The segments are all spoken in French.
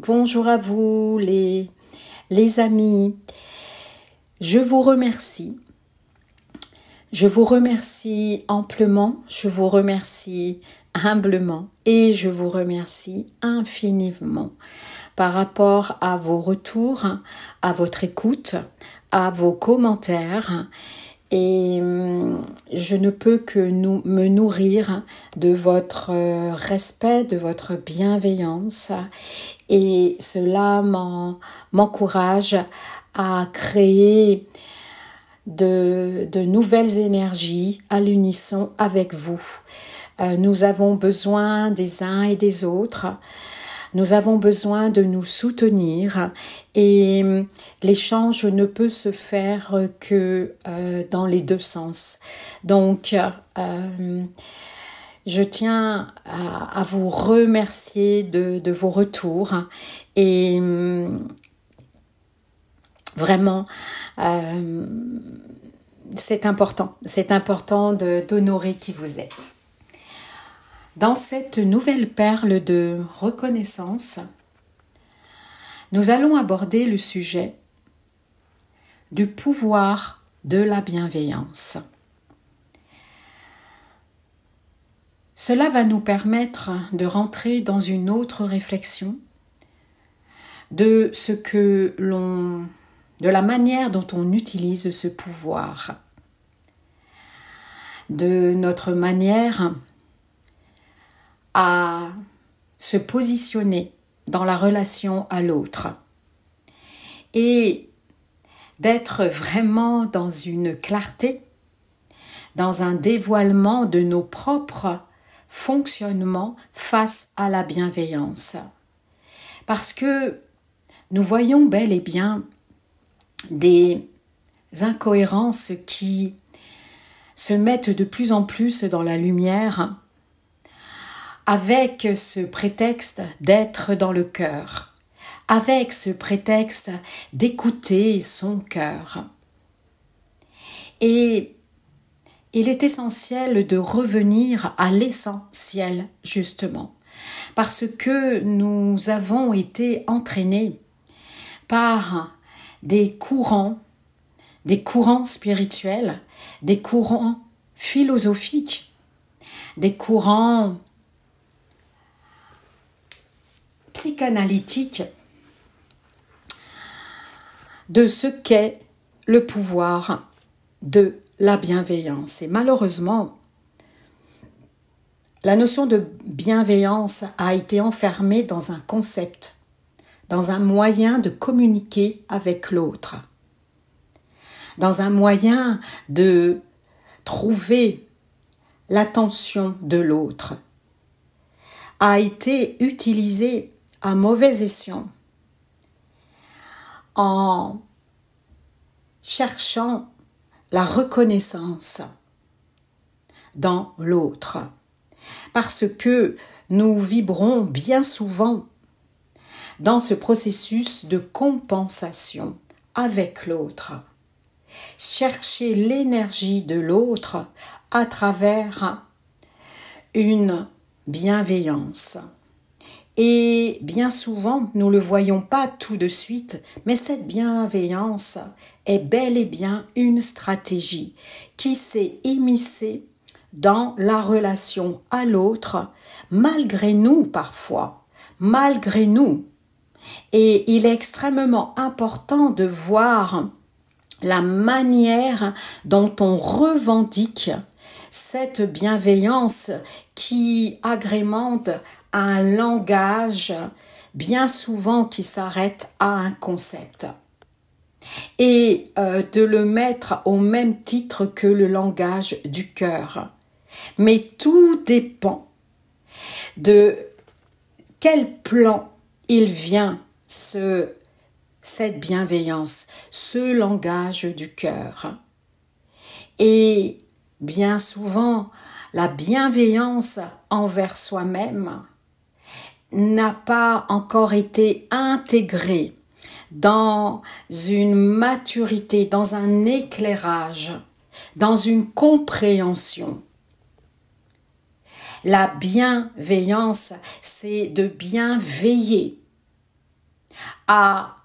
Bonjour à vous les amis. Je vous remercie. Je vous remercie amplement, je vous remercie humblement et je vous remercie infiniment par rapport à vos retours, à votre écoute, à vos commentaires. Et je ne peux que me nourrir de votre respect, de votre bienveillance. Et cela m'encourage à créer de nouvelles énergies à l'unisson avec vous. Nous avons besoin des uns et des autres. Nous avons besoin de nous soutenir et l'échange ne peut se faire que dans les deux sens. Donc, je tiens à vous remercier de vos retours et vraiment, c'est important d'honorer qui vous êtes. Dans cette nouvelle perle de reconnaissance, nous allons aborder le sujet du pouvoir de la bienveillance. Cela va nous permettre de rentrer dans une autre réflexion de la manière dont on utilise ce pouvoir, de notre manière à se positionner dans la relation à l'autre et d'être vraiment dans une clarté, dans un dévoilement de nos propres fonctionnements face à la bienveillance. Parce que nous voyons bel et bien des incohérences qui se mettent de plus en plus dans la lumière avec ce prétexte d'être dans le cœur, avec ce prétexte d'écouter son cœur. Et il est essentiel de revenir à l'essentiel, justement, parce que nous avons été entraînés par des courants spirituels, des courants philosophiques, des courants psychanalytique de ce qu'est le pouvoir de la bienveillance. Et malheureusement, la notion de bienveillance a été enfermée dans un concept, dans un moyen de communiquer avec l'autre, dans un moyen de trouver l'attention de l'autre, a été utilisée à mauvais escient, en cherchant la reconnaissance dans l'autre. Parce que nous vibrons bien souvent dans ce processus de compensation avec l'autre. Chercher l'énergie de l'autre à travers une bienveillance. Et bien souvent, nous ne le voyons pas tout de suite, mais cette bienveillance est bel et bien une stratégie qui s'est immiscée dans la relation à l'autre, malgré nous parfois, malgré nous. Et il est extrêmement important de voir la manière dont on revendique cette bienveillance qui agrémente un langage bien souvent qui s'arrête à un concept et de le mettre au même titre que le langage du cœur. Mais tout dépend de quel plan il vient cette bienveillance, ce langage du cœur. Et bien souvent, la bienveillance envers soi-même n'a pas encore été intégrée dans une maturité, dans un éclairage, dans une compréhension. La bienveillance, c'est de bien veiller à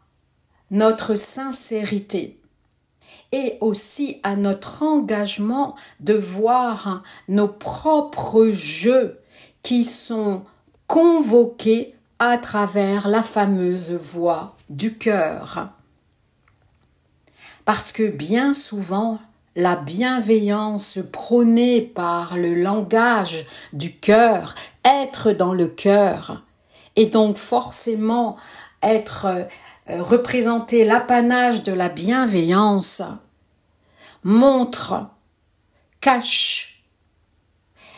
notre sincérité et aussi à notre engagement de voir nos propres jeux qui sont convoqués à travers la fameuse voix du cœur. Parce que bien souvent, la bienveillance prônée par le langage du cœur, être dans le cœur, et donc forcément être représenter l'apanage de la bienveillance, montre, cache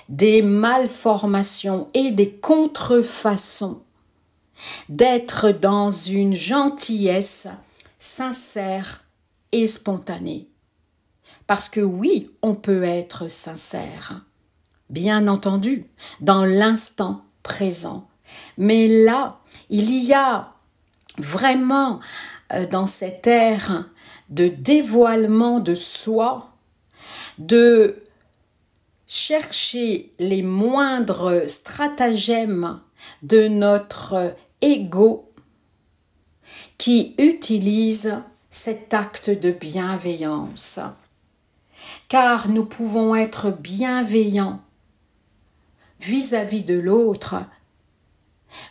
des malformations et des contrefaçons d'être dans une gentillesse sincère et spontanée. Parce que oui, on peut être sincère, bien entendu, dans l'instant présent. Mais là, il y a vraiment dans cette ère de dévoilement de soi, de chercher les moindres stratagèmes de notre ego qui utilise cet acte de bienveillance. Car nous pouvons être bienveillants vis-à-vis de l'autre,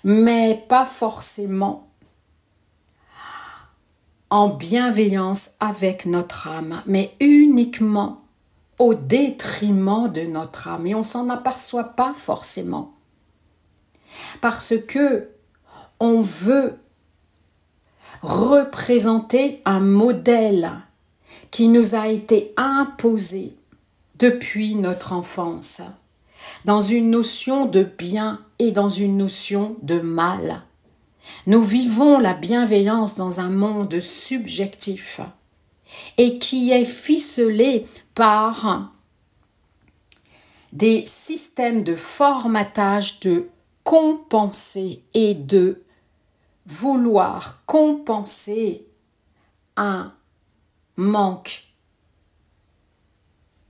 mais pas forcément en bienveillance avec notre âme, mais uniquement au détriment de notre âme. Et on s'en aperçoit pas forcément. Parce que on veut représenter un modèle qui nous a été imposé depuis notre enfance, dans une notion de bien et dans une notion de mal. Nous vivons la bienveillance dans un monde subjectif et qui est ficelé par des systèmes de formatage de compenser et de vouloir compenser un manque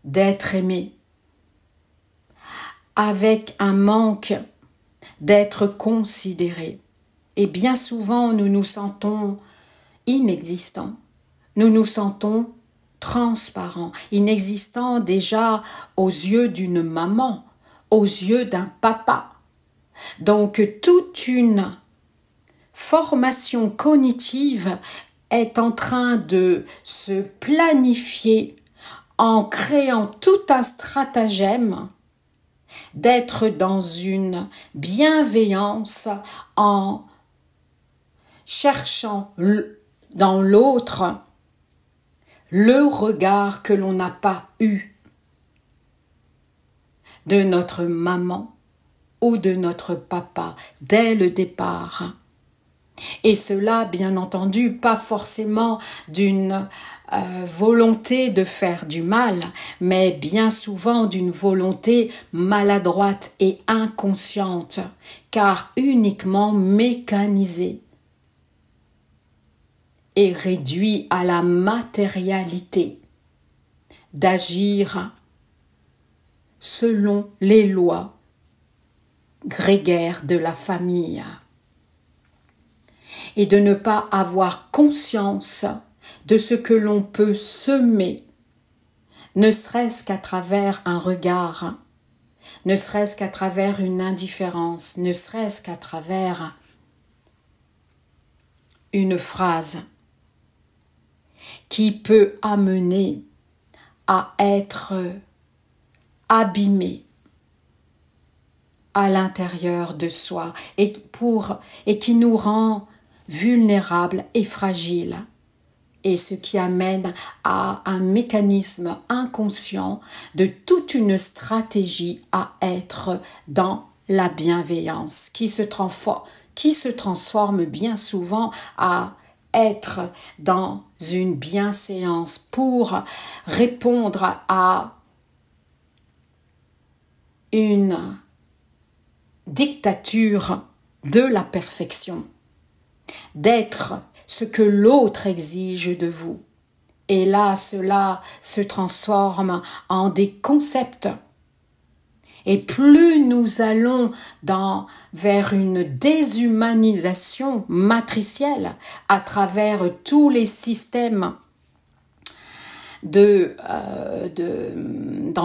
d'être aimé, avec un manque d'être considéré. Et bien souvent, nous nous sentons inexistants, nous nous sentons transparents, inexistants déjà aux yeux d'une maman, aux yeux d'un papa. Donc toute une formation cognitive est en train de se planifier en créant tout un stratagème d'être dans une bienveillance en cherchant dans l'autre le regard que l'on n'a pas eu de notre maman ou de notre papa dès le départ. Et cela, bien entendu, pas forcément d'une volonté de faire du mal, mais bien souvent d'une volonté maladroite et inconsciente, car uniquement mécanisée et réduit à la matérialité d'agir selon les lois grégaires de la famille et de ne pas avoir conscience de ce que l'on peut semer, ne serait-ce qu'à travers un regard, ne serait-ce qu'à travers une indifférence, ne serait-ce qu'à travers une phrase qui peut amener à être abîmé à l'intérieur de soi et qui nous rend vulnérables et fragiles. Et ce qui amène à un mécanisme inconscient de toute une stratégie à être dans la bienveillance, qui se transforme bien souvent à être dans une bienséance pour répondre à une dictature de la perfection, d'être ce que l'autre exige de vous. Et là, cela se transforme en des concepts Et plus nous allons vers une déshumanisation matricielle à travers tous les systèmes dans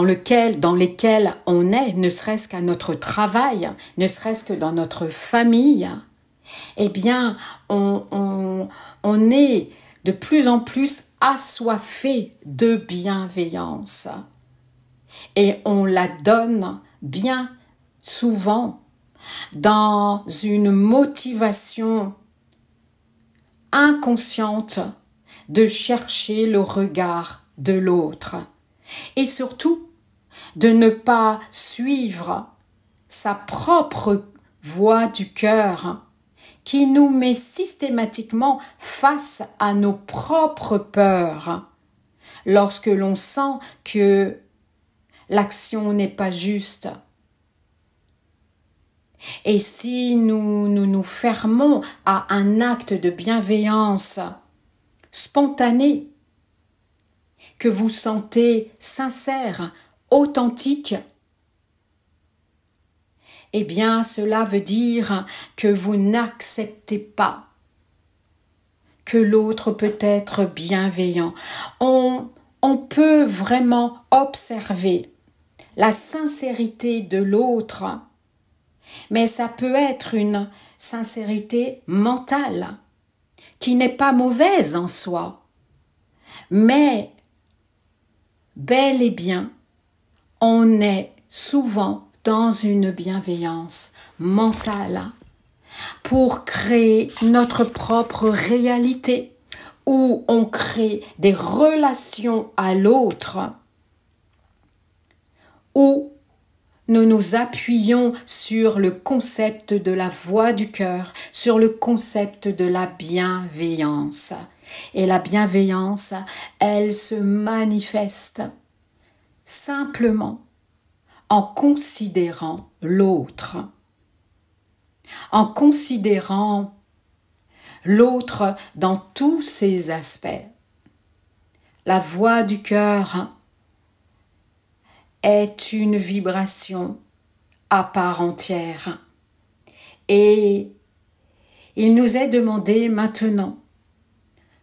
lesquels on est, ne serait-ce qu'à notre travail, ne serait-ce que dans notre famille, eh bien, on est de plus en plus assoiffé de bienveillance. Et on la donne bien souvent dans une motivation inconsciente de chercher le regard de l'autre et surtout de ne pas suivre sa propre voix du cœur qui nous met systématiquement face à nos propres peurs lorsque l'on sent que l'action n'est pas juste. Et si nous fermons à un acte de bienveillance spontané, que vous sentez sincère, authentique, eh bien cela veut dire que vous n'acceptez pas que l'autre peut être bienveillant. On peut vraiment observer la sincérité de l'autre, mais ça peut être une sincérité mentale qui n'est pas mauvaise en soi, mais bel et bien, on est souvent dans une bienveillance mentale pour créer notre propre réalité où on crée des relations à l'autre, où nous nous appuyons sur le concept de la voix du cœur, sur le concept de la bienveillance. Et la bienveillance, elle se manifeste simplement en considérant l'autre, en considérant l'autre dans tous ses aspects. La voix du cœur est une vibration à part entière. Et il nous est demandé maintenant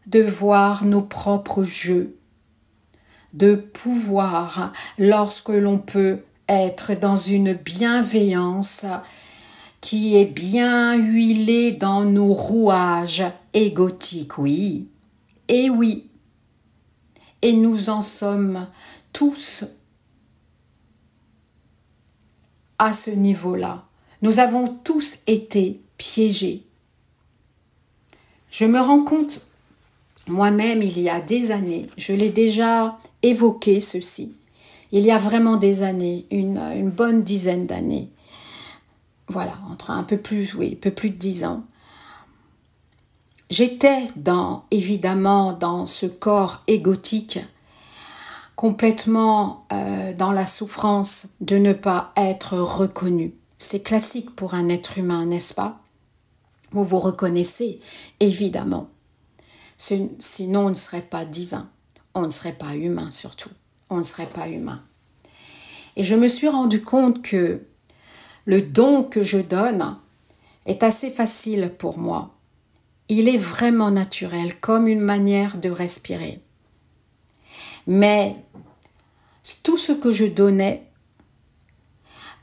de voir nos propres jeux, de pouvoir, lorsque l'on peut être dans une bienveillance qui est bien huilée dans nos rouages égotiques, oui, et oui, et nous en sommes tous à ce niveau-là. Nous avons tous été piégés. Je me rends compte, moi-même, il y a des années, je l'ai déjà évoqué ceci, il y a vraiment des années, une bonne dizaine d'années, voilà, un peu plus de 10 ans, j'étais évidemment dans ce corps égotique, complètement dans la souffrance de ne pas être reconnu. C'est classique pour un être humain, n'est-ce pas? Vous vous reconnaissez, évidemment. Sinon, on ne serait pas divin. On ne serait pas humain, surtout. On ne serait pas humain. Et je me suis rendu compte que le don que je donne est assez facile pour moi. Il est vraiment naturel, comme une manière de respirer. Mais tout ce que je donnais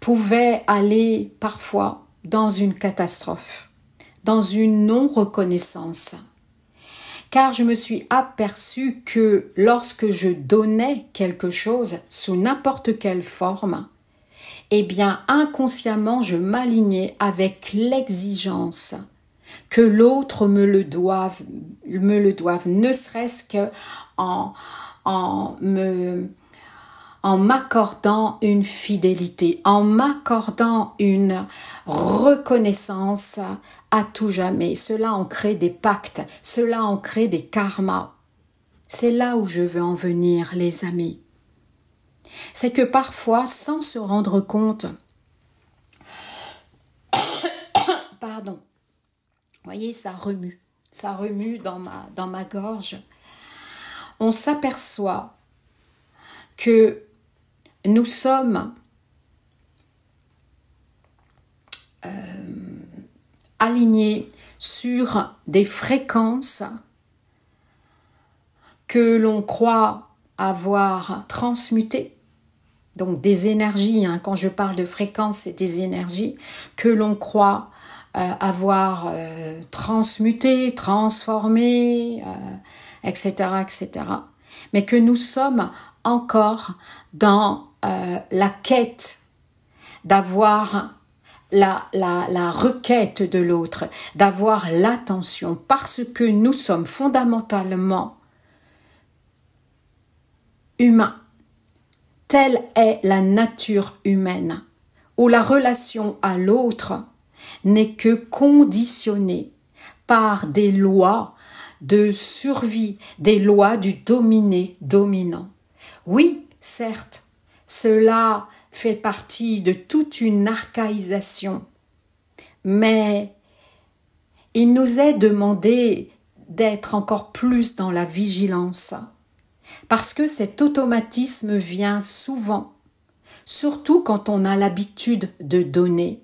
pouvait aller parfois dans une catastrophe, dans une non-reconnaissance. Car je me suis aperçue que lorsque je donnais quelque chose sous n'importe quelle forme, eh bien inconsciemment je m'alignais avec l'exigence que l'autre me le doive, ne serait-ce que en m'accordant une fidélité, en m'accordant une reconnaissance à tout jamais. Cela en crée des pactes, cela en crée des karmas. C'est là où je veux en venir, les amis. C'est que parfois, sans se rendre compte, pardon, vous voyez, ça remue dans ma gorge. On s'aperçoit que nous sommes alignés sur des fréquences que l'on croit avoir transmutées. Donc des énergies, quand je parle de fréquences, c'est des énergies que l'on croit avoir transmutées, transformées, etc., etc. Mais que nous sommes encore dans la quête d'avoir la requête de l'autre, d'avoir l'attention, parce que nous sommes fondamentalement humains. Telle est la nature humaine, où la relation à l'autre n'est que conditionnée par des lois de survie, des lois du dominé-dominant. Oui, certes, cela fait partie de toute une archaïsation, mais il nous est demandé d'être encore plus dans la vigilance, parce que cet automatisme vient souvent, surtout quand on a l'habitude de donner,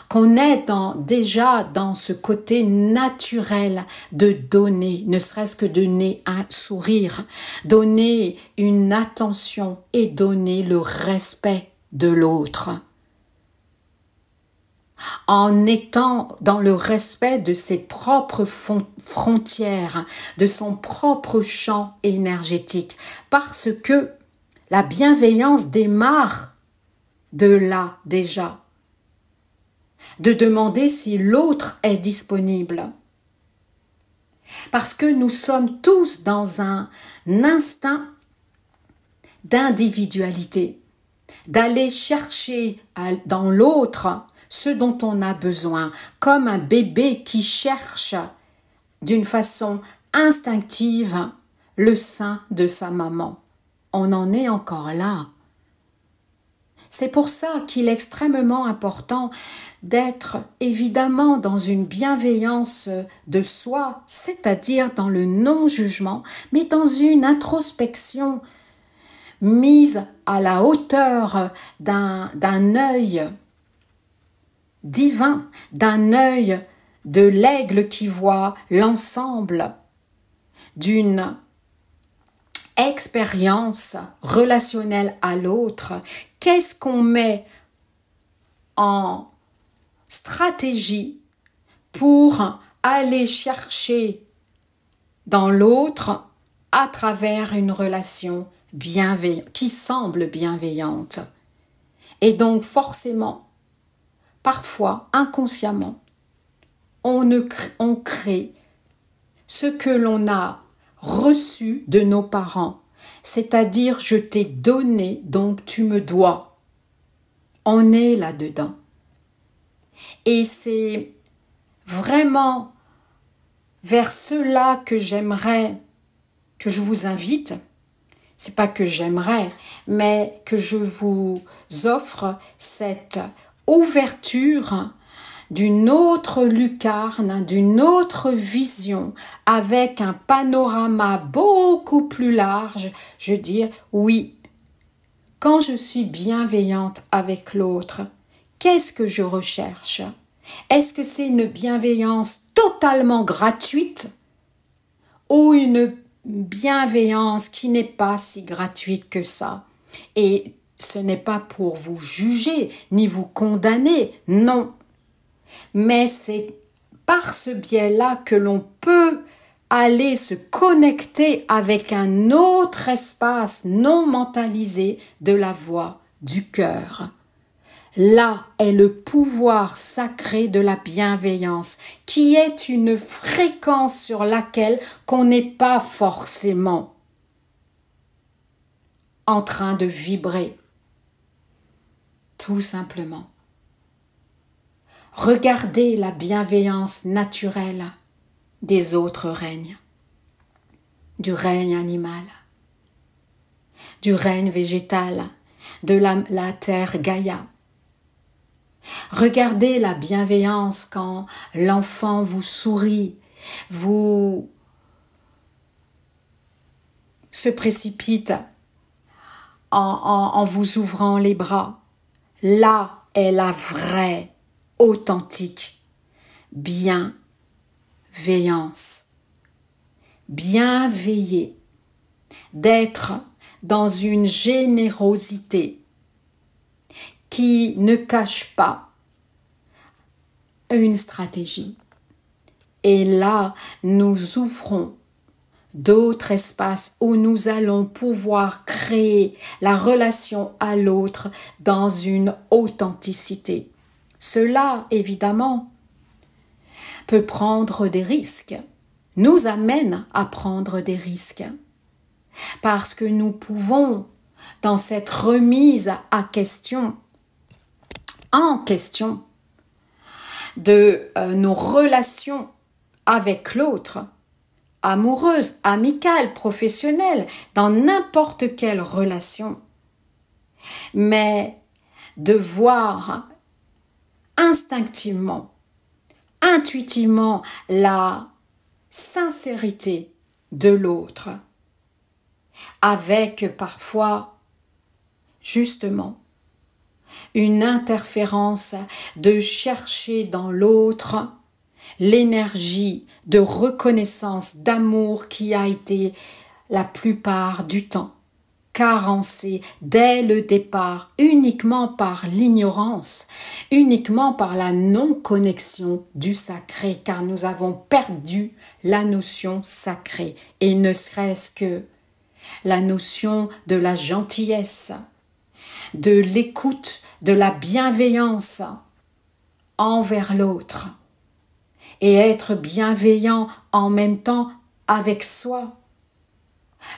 qu'on est déjà dans ce côté naturel de donner, ne serait-ce que donner un sourire, donner une attention et donner le respect de l'autre. En étant dans le respect de ses propres frontières, de son propre champ énergétique, parce que la bienveillance démarre de là déjà, de demander si l'autre est disponible. Parce que nous sommes tous dans un instinct d'individualité, d'aller chercher dans l'autre ce dont on a besoin, comme un bébé qui cherche d'une façon instinctive le sein de sa maman. On en est encore là. C'est pour ça qu'il est extrêmement important d'être évidemment dans une bienveillance de soi, c'est-à-dire dans le non-jugement, mais dans une introspection mise à la hauteur d'un œil divin, d'un œil de l'aigle qui voit l'ensemble d'une expérience relationnelle à l'autre. Qu'est-ce qu'on met en stratégie pour aller chercher dans l'autre à travers une relation bienveillante, qui semble bienveillante. Et donc forcément, parfois inconsciemment, on crée ce que l'on a reçu de nos parents, c'est-à-dire je t'ai donné, donc tu me dois. On est là-dedans. Et c'est vraiment vers cela que j'aimerais, que je vous invite. C'est pas que j'aimerais, mais que je vous offre cette ouverture d'une autre lucarne, d'une autre vision, avec un panorama beaucoup plus large. Je veux dire, oui, quand je suis bienveillante avec l'autre, qu'est-ce que je recherche? Est-ce que c'est une bienveillance totalement gratuite ou une bienveillance qui n'est pas si gratuite que ça? Et ce n'est pas pour vous juger ni vous condamner, non. Mais c'est par ce biais-là que l'on peut aller se connecter avec un autre espace non mentalisé de la voix du cœur. Là est le pouvoir sacré de la bienveillance, qui est une fréquence sur laquelle qu'on n'est pas forcément en train de vibrer. Tout simplement. Regardez la bienveillance naturelle des autres règnes, du règne animal, du règne végétal, de la terre Gaïa. Regardez la bienveillance quand l'enfant vous sourit, vous se précipite en vous ouvrant les bras. Là est la vraie, authentique bienveillance. Bienveiller, d'être dans une générosité qui ne cache pas une stratégie. Et là, nous ouvrons d'autres espaces où nous allons pouvoir créer la relation à l'autre dans une authenticité. Cela, évidemment, peut prendre des risques, nous amène à prendre des risques, parce que nous pouvons, dans cette remise en question de nos relations avec l'autre, amoureuses, amicales, professionnelles, dans n'importe quelle relation, mais de voir instinctivement, intuitivement la sincérité de l'autre, avec parfois, justement, une interférence de chercher dans l'autre l'énergie de reconnaissance, d'amour qui a été la plupart du temps carencée dès le départ uniquement par l'ignorance, uniquement par la non-connexion du sacré, car nous avons perdu la notion sacrée, et ne serait-ce que la notion de la gentillesse, de l'écoute, de la bienveillance envers l'autre, et être bienveillant en même temps avec soi.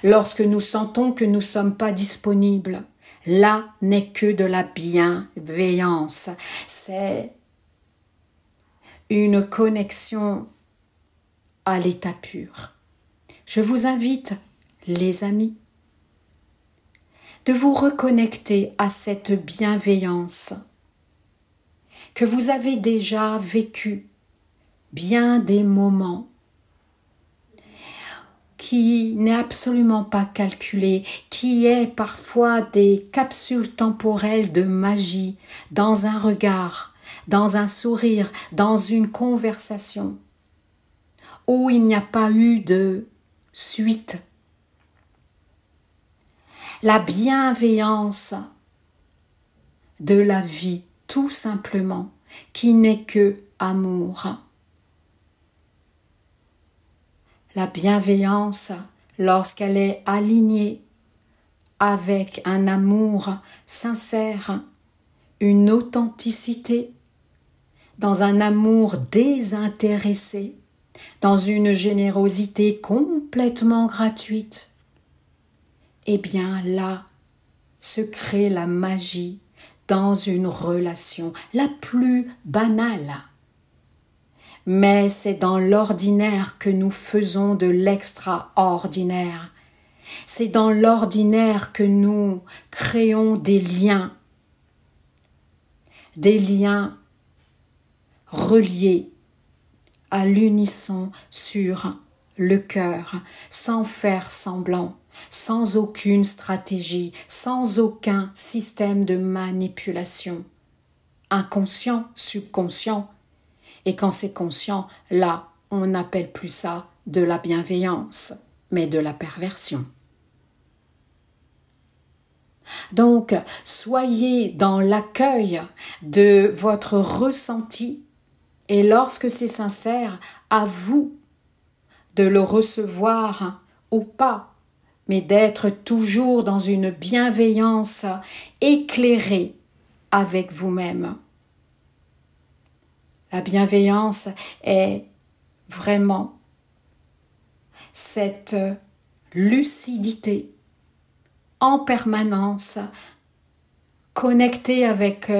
Lorsque nous sentons que nous ne sommes pas disponibles, là n'est que de la bienveillance. C'est une connexion à l'état pur. Je vous invite, les amis, de vous reconnecter à cette bienveillance que vous avez déjà vécue bien des moments, qui n'est absolument pas calculé, qui est parfois des capsules temporelles de magie, dans un regard, dans un sourire, dans une conversation, où il n'y a pas eu de suite. La bienveillance de la vie, tout simplement, qui n'est que amour. La bienveillance, lorsqu'elle est alignée avec un amour sincère, une authenticité, dans un amour désintéressé, dans une générosité complètement gratuite, eh bien là se crée la magie dans une relation la plus banale. Mais c'est dans l'ordinaire que nous faisons de l'extraordinaire. C'est dans l'ordinaire que nous créons des liens reliés à l'unisson sur le cœur, sans faire semblant, sans aucune stratégie, sans aucun système de manipulation, inconscient, subconscient. Et quand c'est conscient, là, on n'appelle plus ça de la bienveillance, mais de la perversion. Donc, soyez dans l'accueil de votre ressenti, et lorsque c'est sincère, à vous de le recevoir ou pas, mais d'être toujours dans une bienveillance éclairée avec vous-même. La bienveillance est vraiment cette lucidité en permanence, connectée avec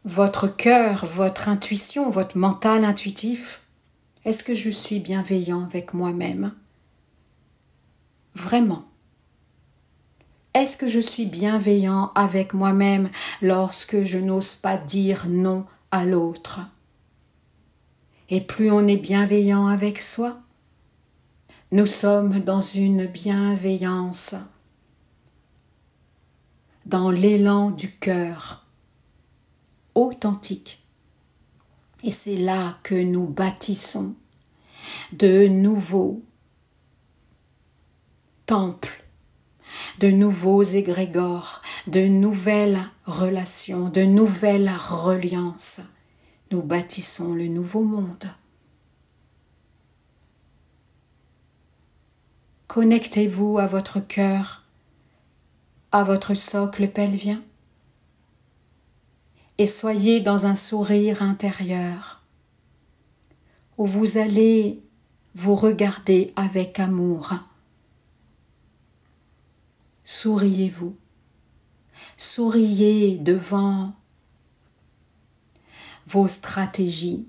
votre cœur, votre intuition, votre mental intuitif. Est-ce que je suis bienveillant avec moi-même? Vraiment. Est-ce que je suis bienveillant avec moi-même lorsque je n'ose pas dire non à l'autre? Et plus on est bienveillant avec soi, nous sommes dans une bienveillance, dans l'élan du cœur, authentique. Et c'est là que nous bâtissons de nouveaux temples, de nouveaux égrégores, de nouvelles relations, de nouvelles reliances. Nous bâtissons le nouveau monde. Connectez-vous à votre cœur, à votre socle pelvien, et soyez dans un sourire intérieur où vous allez vous regarder avec amour. Souriez-vous, souriez devant vos stratégies,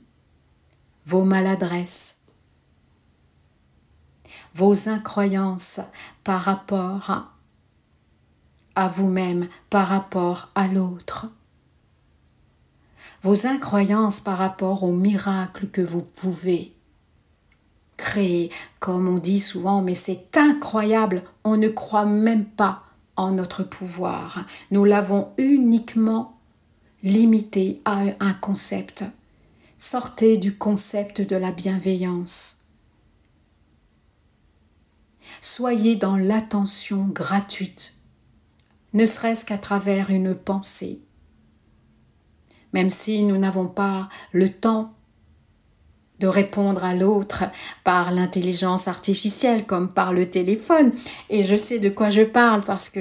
vos maladresses, vos incroyances par rapport à vous-même, par rapport à l'autre, vos incroyances par rapport aux miracles que vous pouvez créer. Comme on dit souvent, mais c'est incroyable, on ne croit même pas en notre pouvoir. Nous l'avons uniquement limité à un concept. Sortez du concept de la bienveillance. Soyez dans l'attention gratuite, ne serait-ce qu'à travers une pensée. Même si nous n'avons pas le temps de répondre à l'autre par l'intelligence artificielle comme par le téléphone. Et je sais de quoi je parle parce que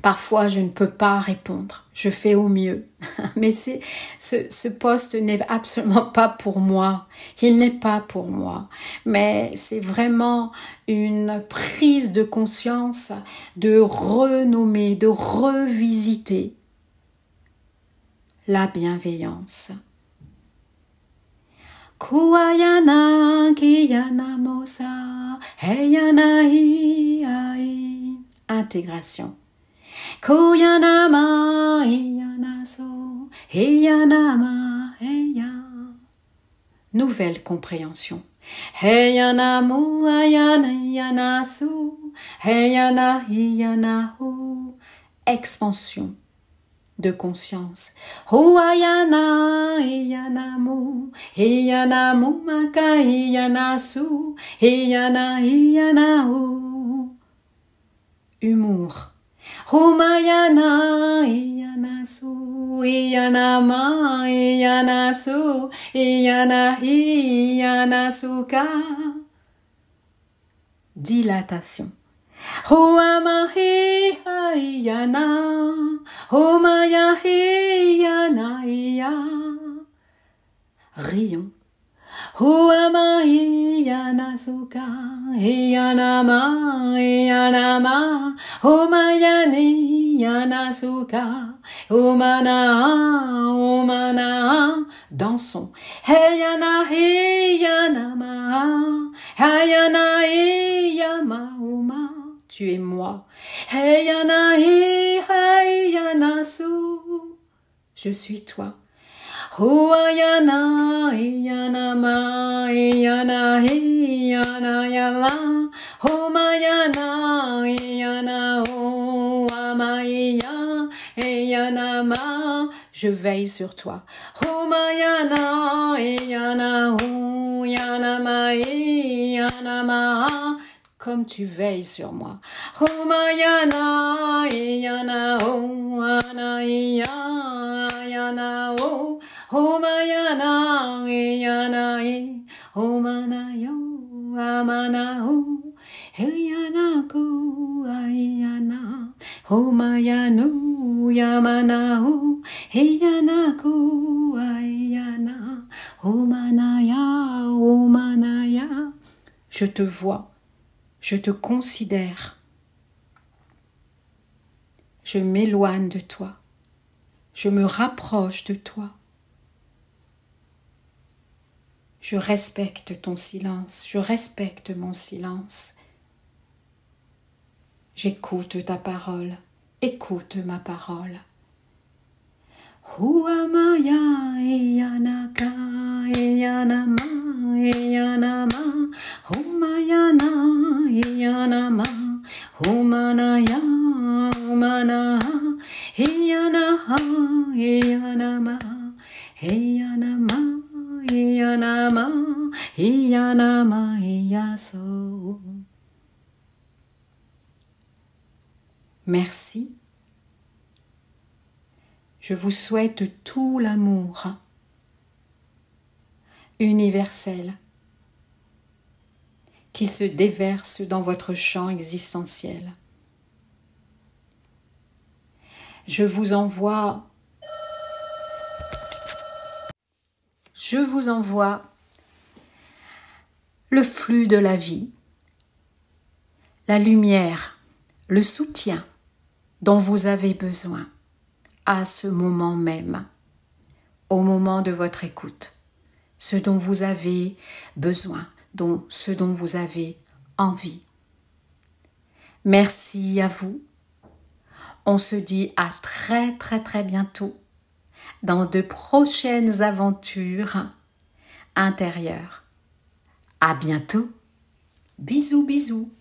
parfois je ne peux pas répondre. Je fais au mieux. Mais ce poste n'est absolument pas pour moi. Il n'est pas pour moi. Mais c'est vraiment une prise de conscience de renommer, de revisiter la bienveillance. Kuayana kiyana mosa heyana hiai. Intégration. Kuyana ma heyana so heyana ma heya. Nouvelle compréhension. Heyana mu ayana yana su heyana hiyana hu. Expansion de conscience. Huayana hiyanamu hiyanamu maka hiyanasu hiyana hiyanahu. Humour. Humayana hiyanasu hiyanama hiyanasu hiyana hiyanasuka. Dilatation. Huamahi hayana, humayahi yanaya. Rions. Huamahi yanasuka, hiyanama, hiyanama, humayani yanasuka, humana, humana. Dansons. Heyana, hiyanama, hayana, hiyama, huma. Tu es moi. Heyana hi hayana su. Je suis toi. Huayana hiyana ma hiyana hiyana yama. Humayana hiyana huama hiya hiyana ma. Je veille sur toi. Humayana hiyana huyana ma hiyana ma. Comme tu veilles sur moi. Humayana hiyana huana hiyana hu. Humayana hiyana hi. Humana yo amana hu. Hiyana ku hiyana. Humayanu yamana hu. Hiyana ku hiyana. Humanaya humanaya. Je te vois. Je te considère. Je m'éloigne de toi. Je me rapproche de toi. Je respecte ton silence. Je respecte mon silence. J'écoute ta parole. Écoute ma parole. Huamaya eyanaka eyanama eyanama humayana eyanama humanaya humana eyanaha eyanama eyanama Kama Eyaso. Merci. Je vous souhaite tout l'amour universel qui se déverse dans votre champ existentiel. Je vous envoie le flux de la vie, la lumière, le soutien dont vous avez besoin à ce moment même, au moment de votre écoute, ce dont vous avez besoin, ce dont vous avez envie. Merci à vous. On se dit à très très très bientôt dans de prochaines aventures intérieures. À bientôt. Bisous bisous.